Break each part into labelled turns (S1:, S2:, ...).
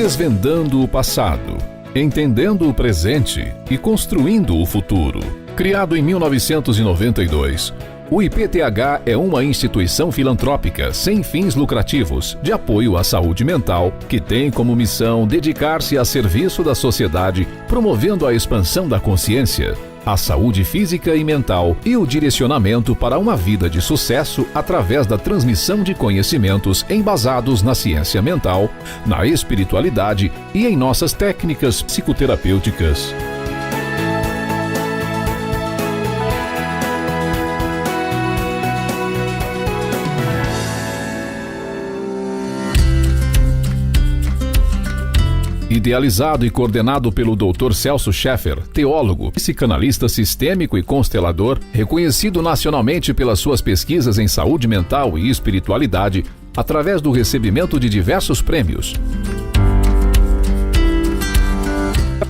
S1: Desvendando o passado, entendendo o presente e construindo o futuro. Criado em 1992, o IPTH é uma instituição filantrópica sem fins lucrativos de apoio à saúde mental que tem como missão dedicar-se a serviço da sociedade, promovendo a expansão da consciência, a saúde física e mental e o direcionamento para uma vida de sucesso através da transmissão de conhecimentos embasados na ciência mental, na espiritualidade e em nossas técnicas psicoterapêuticas. Idealizado e coordenado pelo Dr. Celso Sheffer, teólogo, psicanalista sistêmico e constelador, reconhecido nacionalmente pelas suas pesquisas em saúde mental e espiritualidade, através do recebimento de diversos prêmios.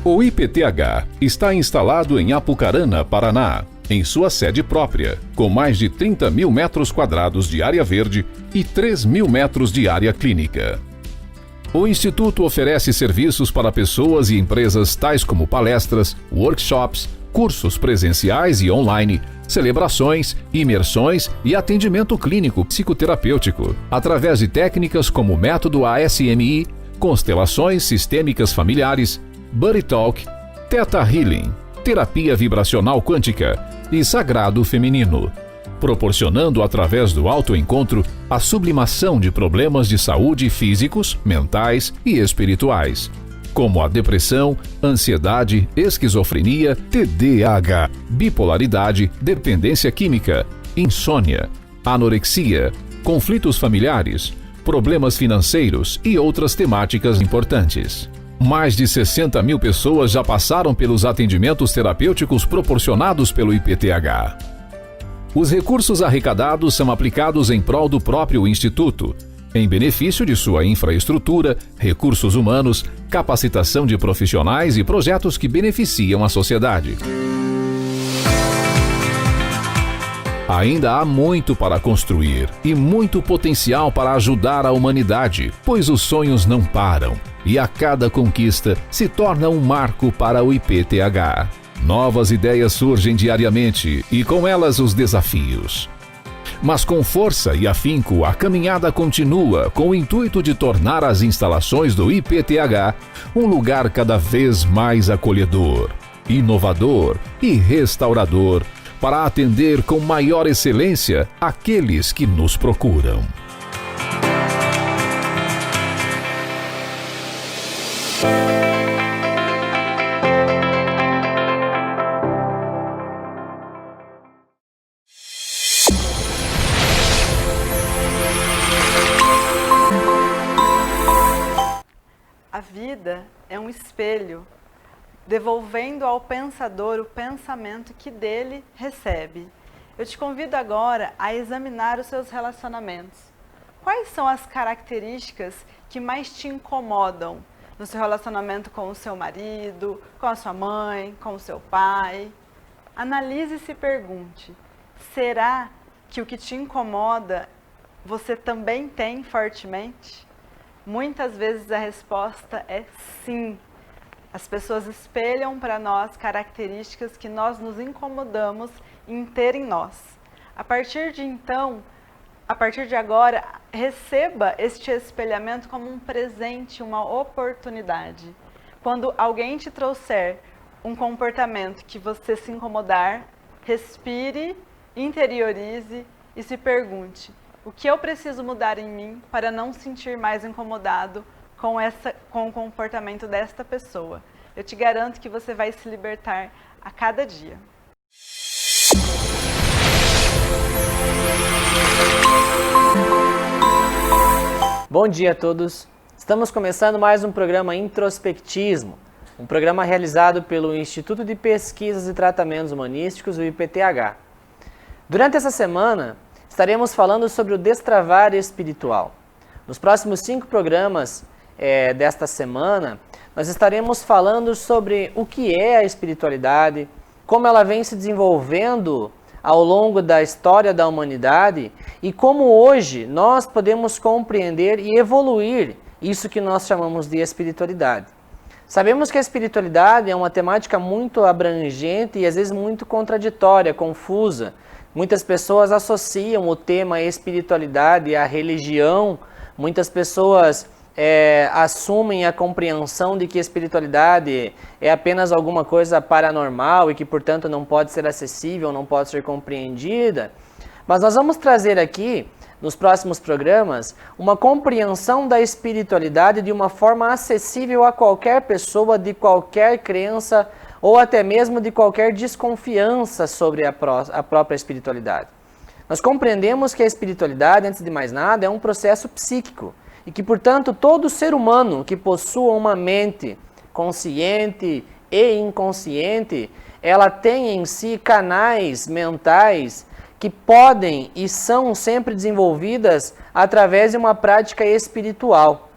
S1: O IPTH está instalado em Apucarana, Paraná, em sua sede própria, com mais de 30 mil metros quadrados de área verde e 3 mil metros de área clínica. O Instituto oferece serviços para pessoas e empresas tais como palestras, workshops, cursos presenciais e online, celebrações, imersões e atendimento clínico psicoterapêutico, através de técnicas como método ASMI, constelações sistêmicas familiares, Buddy Talk, Theta Healing, terapia vibracional quântica e sagrado feminino, proporcionando através do autoencontro a sublimação de problemas de saúde físicos, mentais e espirituais, como a depressão, ansiedade, esquizofrenia, TDAH, bipolaridade, dependência química, insônia, anorexia, conflitos familiares, problemas financeiros e outras temáticas importantes. Mais de 60 mil pessoas já passaram pelos atendimentos terapêuticos proporcionados pelo IPTH. Os recursos arrecadados são aplicados em prol do próprio Instituto, em benefício de sua infraestrutura, recursos humanos, capacitação de profissionais e projetos que beneficiam a sociedade. Ainda há muito para construir e muito potencial para ajudar a humanidade, pois os sonhos não param e a cada conquista se torna um marco para o IPTH. Novas ideias surgem diariamente e com elas os desafios. Mas com força e afinco, a caminhada continua com o intuito de tornar as instalações do IPTH um lugar cada vez mais acolhedor, inovador e restaurador para atender com maior excelência aqueles que nos procuram.
S2: A vida é um espelho, devolvendo ao pensador o pensamento que dele recebe. Eu te convido agora a examinar os seus relacionamentos. Quais são as características que mais te incomodam no seu relacionamento com o seu marido, com a sua mãe, com o seu pai? Analise e se pergunte, será que o que te incomoda você também tem fortemente? Muitas vezes a resposta é sim. As pessoas espelham para nós características que nós nos incomodamos em ter em nós. A partir de agora, receba este espelhamento como um presente, uma oportunidade. Quando alguém te trouxer um comportamento que você se incomodar, respire, interiorize e se pergunte: o que eu preciso mudar em mim para não sentir mais incomodado com o comportamento desta pessoa? Eu te garanto que você vai se libertar a cada dia.
S3: Bom dia a todos. Estamos começando mais um programa Introspectismo, um programa realizado pelo Instituto de Pesquisas e Tratamentos Humanísticos, o IPTH. Durante essa semana, estaremos falando sobre o destravar espiritual. Nos próximos 5 programas desta semana, nós estaremos falando sobre o que é a espiritualidade, como ela vem se desenvolvendo ao longo da história da humanidade e como hoje nós podemos compreender e evoluir isso que nós chamamos de espiritualidade. Sabemos que a espiritualidade é uma temática muito abrangente e às vezes muito contraditória, confusa. Muitas pessoas associam o tema espiritualidade à religião, muitas pessoas assumem a compreensão de que espiritualidade é apenas alguma coisa paranormal e que, portanto, não pode ser acessível, não pode ser compreendida. Mas nós vamos trazer aqui, nos próximos programas, uma compreensão da espiritualidade de uma forma acessível a qualquer pessoa, de qualquer crença ou até mesmo de qualquer desconfiança sobre a própria espiritualidade. Nós compreendemos que a espiritualidade, antes de mais nada, é um processo psíquico e que, portanto, todo ser humano que possua uma mente consciente e inconsciente, ela tem em si canais mentais que podem e são sempre desenvolvidas através de uma prática espiritual.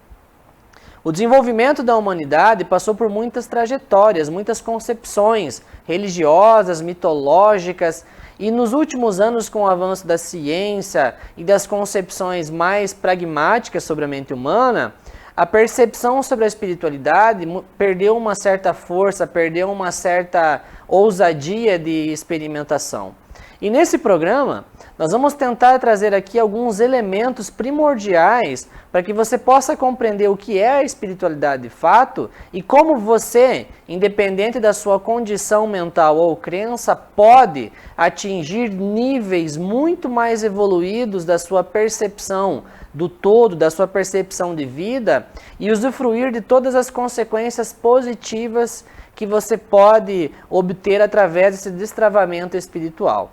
S3: O desenvolvimento da humanidade passou por muitas trajetórias, muitas concepções religiosas, mitológicas, e nos últimos anos, com o avanço da ciência e das concepções mais pragmáticas sobre a mente humana, a percepção sobre a espiritualidade perdeu uma certa força, perdeu uma certa ousadia de experimentação. E nesse programa, nós vamos tentar trazer aqui alguns elementos primordiais para que você possa compreender o que é a espiritualidade de fato e como você, independente da sua condição mental ou crença, pode atingir níveis muito mais evoluídos da sua percepção do todo, da sua percepção de vida e usufruir de todas as consequências positivas que você pode obter através desse destravamento espiritual.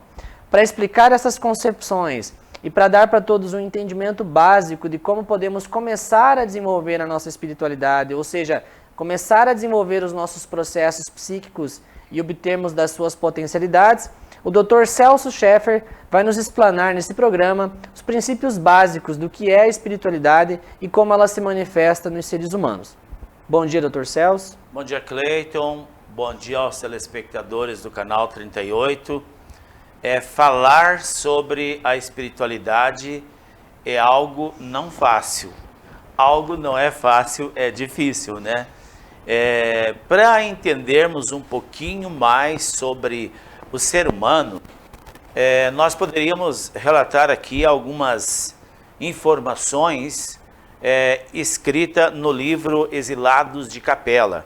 S3: Para explicar essas concepções e para dar para todos um entendimento básico de como podemos começar a desenvolver a nossa espiritualidade, ou seja, começar a desenvolver os nossos processos psíquicos e obtermos das suas potencialidades, o Dr. Celso Sheffer vai nos explanar nesse programa os princípios básicos do que é a espiritualidade e como ela se manifesta nos seres humanos. Bom dia, Dr. Celso.
S4: Bom dia, Cleiton. Bom dia aos telespectadores do canal 38. Falar sobre a espiritualidade é algo não fácil. Algo não é fácil, é difícil, né? Para entendermos um pouquinho mais sobre o ser humano, nós poderíamos relatar aqui algumas informações escritas no livro Exilados de Capela.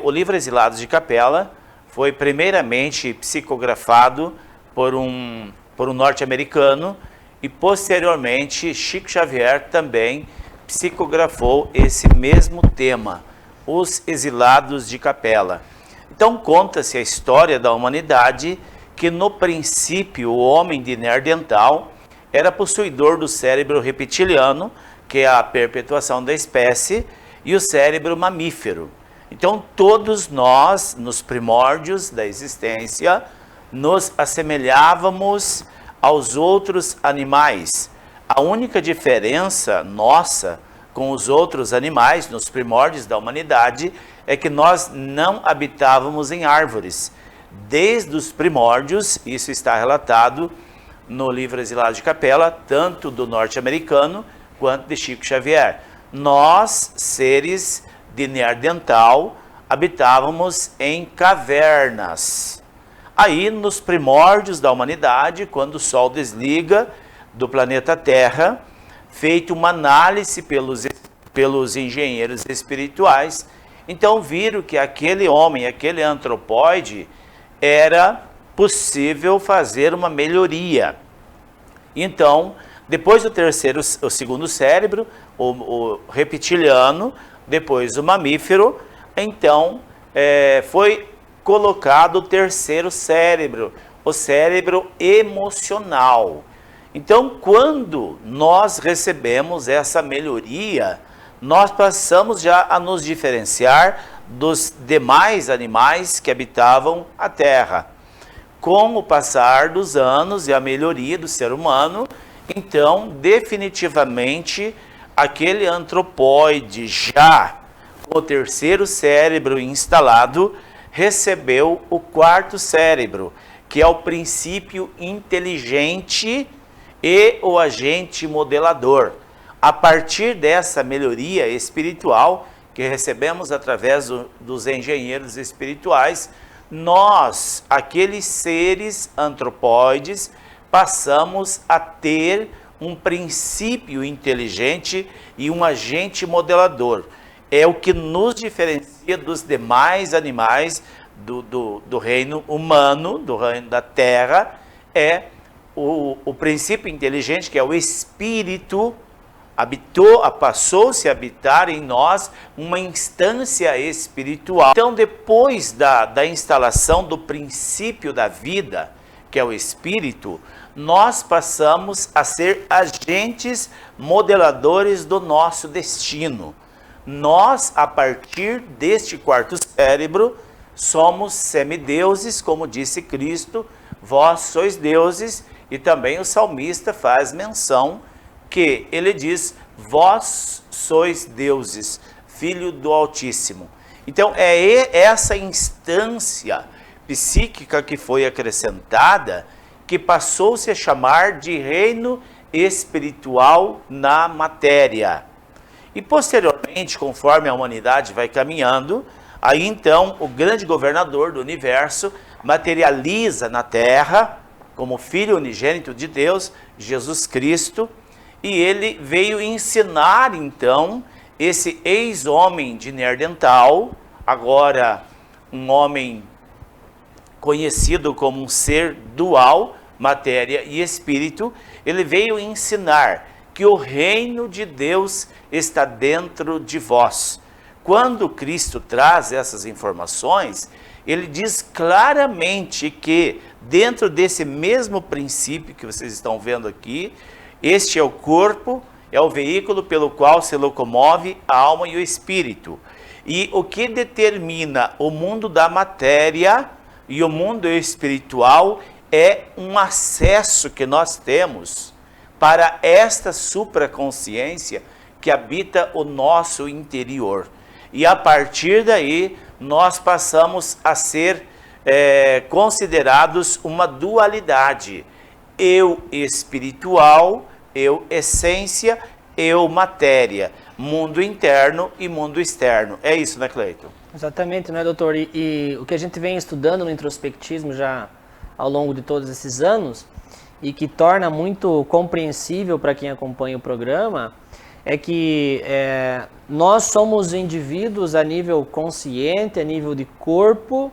S4: O livro Exilados de Capela foi primeiramente psicografado por um norte-americano e posteriormente Chico Xavier também psicografou esse mesmo tema, os Exilados de Capela. Então conta-se a história da humanidade que no princípio o homem de Neandertal era possuidor do cérebro reptiliano, que é a perpetuação da espécie, e o cérebro mamífero. Então todos nós, nos primórdios da existência, nos assemelhávamos aos outros animais. A única diferença nossa com os outros animais, nos primórdios da humanidade, é que nós não habitávamos em árvores. Desde os primórdios, isso está relatado no livro Exilados de Capela, tanto do norte-americano quanto de Chico Xavier. Nós, seres de Neandertal, habitávamos em cavernas. Aí, nos primórdios da humanidade, quando o Sol desliga do planeta Terra, feita uma análise pelos engenheiros espirituais, então viram que aquele homem, aquele antropóide, era possível fazer uma melhoria. Então, depois o segundo cérebro, o reptiliano, depois o mamífero, então foi colocado o terceiro cérebro, o cérebro emocional. Então, quando nós recebemos essa melhoria, nós passamos já a nos diferenciar dos demais animais que habitavam a Terra. Com o passar dos anos e a melhoria do ser humano, então, definitivamente, aquele antropóide já com o terceiro cérebro instalado, recebeu o quarto cérebro, que é o princípio inteligente e o agente modelador. A partir dessa melhoria espiritual que recebemos através dos engenheiros espirituais, nós, aqueles seres antropóides, passamos a ter um princípio inteligente e um agente modelador. É o que nos diferencia dos demais animais do reino humano, do reino da terra, é o princípio inteligente, que é o espírito, passou-se a habitar em nós uma instância espiritual. Então, depois da instalação do princípio da vida, que é o espírito, nós passamos a ser agentes modeladores do nosso destino. Nós, a partir deste quarto cérebro, somos semideuses, como disse Cristo, vós sois deuses, e também o salmista faz menção que ele diz, vós sois deuses, filho do Altíssimo. Então, é essa instância psíquica que foi acrescentada, que passou-se a chamar de reino espiritual na matéria. E posteriormente, conforme a humanidade vai caminhando, aí então o grande governador do universo materializa na terra, como Filho unigênito de Deus, Jesus Cristo, e ele veio ensinar então esse ex-homem de Neandertal, agora um homem conhecido como um ser dual, matéria e espírito. Ele veio ensinar que o reino de Deus está dentro de vós. Quando Cristo traz essas informações, ele diz claramente que dentro desse mesmo princípio que vocês estão vendo aqui, este é o corpo, é o veículo pelo qual se locomove a alma e o espírito. E o que determina o mundo da matéria e o mundo espiritual é um acesso que nós temos para esta supraconsciência que habita o nosso interior. E a partir daí, nós passamos a ser considerados uma dualidade. Eu espiritual, eu essência, eu matéria. Mundo interno e mundo externo. É isso, né, Cleiton?
S3: Exatamente, né, doutor? E o que a gente vem estudando no introspectismo já ao longo de todos esses anos, e que torna muito compreensível para quem acompanha o programa, é que nós somos indivíduos a nível consciente, a nível de corpo,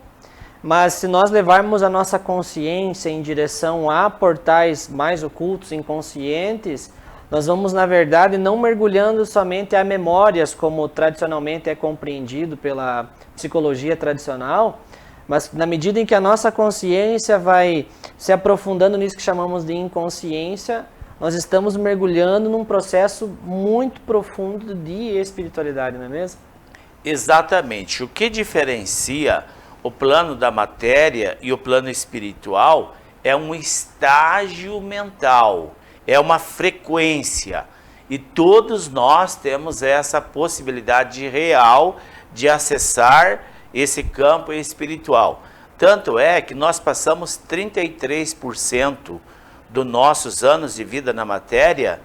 S3: mas se nós levarmos a nossa consciência em direção a portais mais ocultos, inconscientes, nós vamos, na verdade, não mergulhando somente a memórias, como tradicionalmente é compreendido pela psicologia tradicional, mas na medida em que a nossa consciência vai se aprofundando nisso que chamamos de inconsciência, nós estamos mergulhando num processo muito profundo de espiritualidade, não é mesmo?
S4: Exatamente. O que diferencia o plano da matéria e o plano espiritual é um estágio mental, é uma frequência. E todos nós temos essa possibilidade real de acessar esse campo espiritual. Tanto é que nós passamos 33% dos nossos anos de vida na matéria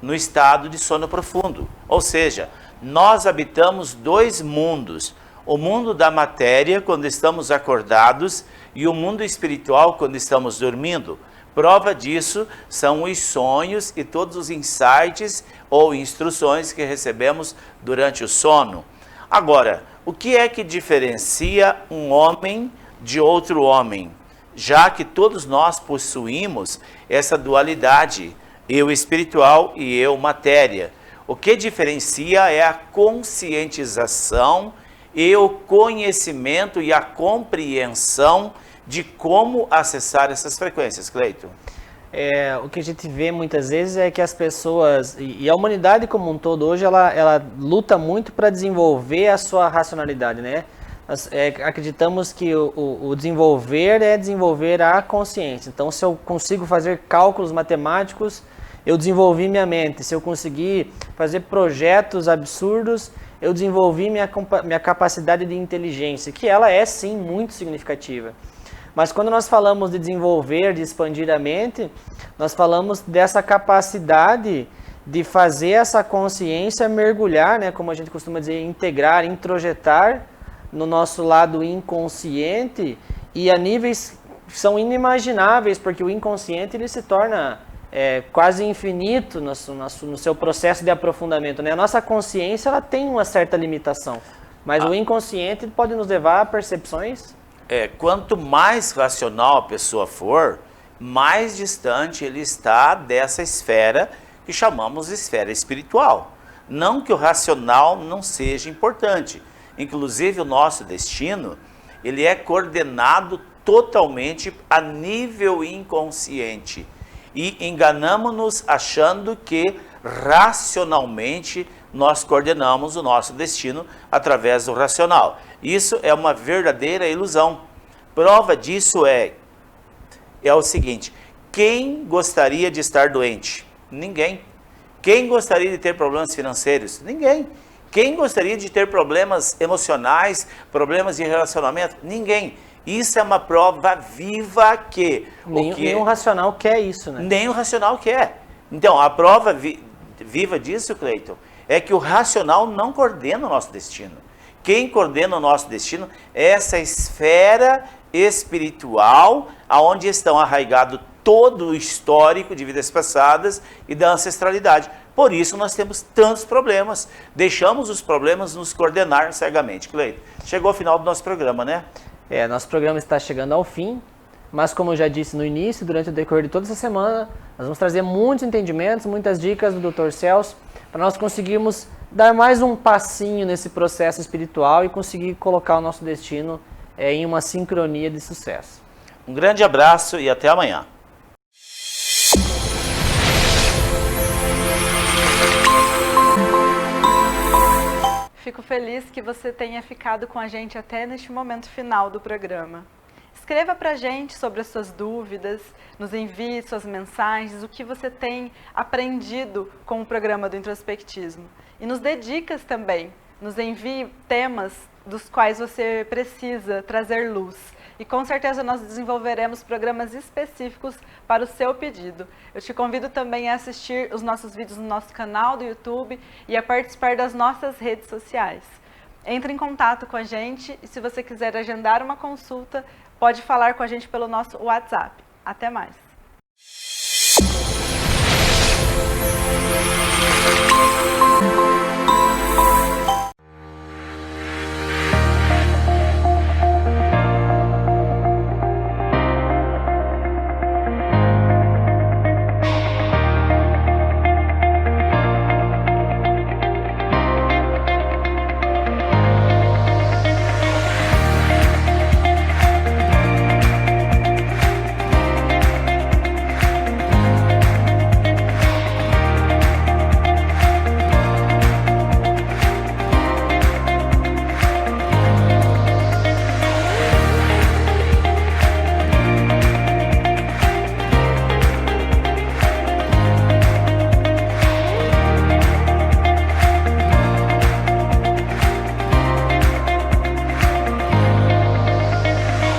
S4: no estado de sono profundo. Ou seja, nós habitamos dois mundos. O mundo da matéria, quando estamos acordados, e o mundo espiritual, quando estamos dormindo. Prova disso são os sonhos e todos os insights ou instruções que recebemos durante o sono. Agora, o que é que diferencia um homem de outro homem? Já que todos nós possuímos essa dualidade, eu espiritual e eu matéria. O que diferencia é a conscientização e o conhecimento e a compreensão de como acessar essas frequências, Cleiton.
S3: O que a gente vê muitas vezes é que as pessoas, e a humanidade como um todo hoje, ela luta muito para desenvolver a sua racionalidade, né? Nós acreditamos que o desenvolver é desenvolver a consciência. Então, se eu consigo fazer cálculos matemáticos, eu desenvolvi minha mente. Se eu conseguir fazer projetos absurdos, eu desenvolvi minha capacidade de inteligência, que ela é sim muito significativa. Mas quando nós falamos de desenvolver, de expandir a mente, nós falamos dessa capacidade de fazer essa consciência mergulhar, né, como a gente costuma dizer, integrar, introjetar no nosso lado inconsciente e a níveis que são inimagináveis, porque o inconsciente ele se torna quase infinito no seu processo de aprofundamento, né? A nossa consciência ela tem uma certa limitação, mas o inconsciente pode nos levar a percepções.
S4: Quanto mais racional a pessoa for, mais distante ele está dessa esfera que chamamos de esfera espiritual. Não que o racional não seja importante. Inclusive o nosso destino, ele é coordenado totalmente a nível inconsciente. E enganamos-nos achando que racionalmente nós coordenamos o nosso destino através do racional. Isso é uma verdadeira ilusão. Prova disso é o seguinte: quem gostaria de estar doente? Ninguém. Quem gostaria de ter problemas financeiros? Ninguém. Quem gostaria de ter problemas emocionais, problemas de relacionamento? Ninguém. Isso é uma prova viva que...
S3: Nenhum racional quer isso, né?
S4: Nem o racional quer. Então, a prova viva disso, Cleiton, é que o racional não coordena o nosso destino. Quem coordena o nosso destino é essa esfera espiritual, aonde estão arraigados todo o histórico de vidas passadas e da ancestralidade. Por isso nós temos tantos problemas. Deixamos os problemas nos coordenar cegamente. Cleiton, chegou ao final do nosso programa, né?
S3: Nosso programa está chegando ao fim, mas como eu já disse no início, durante o decorrer de toda essa semana, nós vamos trazer muitos entendimentos, muitas dicas do Dr. Celso, para nós conseguirmos dar mais um passinho nesse processo espiritual e conseguir colocar o nosso destino em uma sincronia de sucesso.
S4: Um grande abraço e até amanhã.
S2: Fico feliz que você tenha ficado com a gente até neste momento final do programa. Escreva pra gente sobre as suas dúvidas, nos envie suas mensagens, o que você tem aprendido com o programa do Introspectismo. E nos dê dicas também, nos envie temas dos quais você precisa trazer luz. E com certeza nós desenvolveremos programas específicos para o seu pedido. Eu te convido também a assistir os nossos vídeos no nosso canal do YouTube e a participar das nossas redes sociais. Entre em contato com a gente e se você quiser agendar uma consulta, pode falar com a gente pelo nosso WhatsApp. Até mais!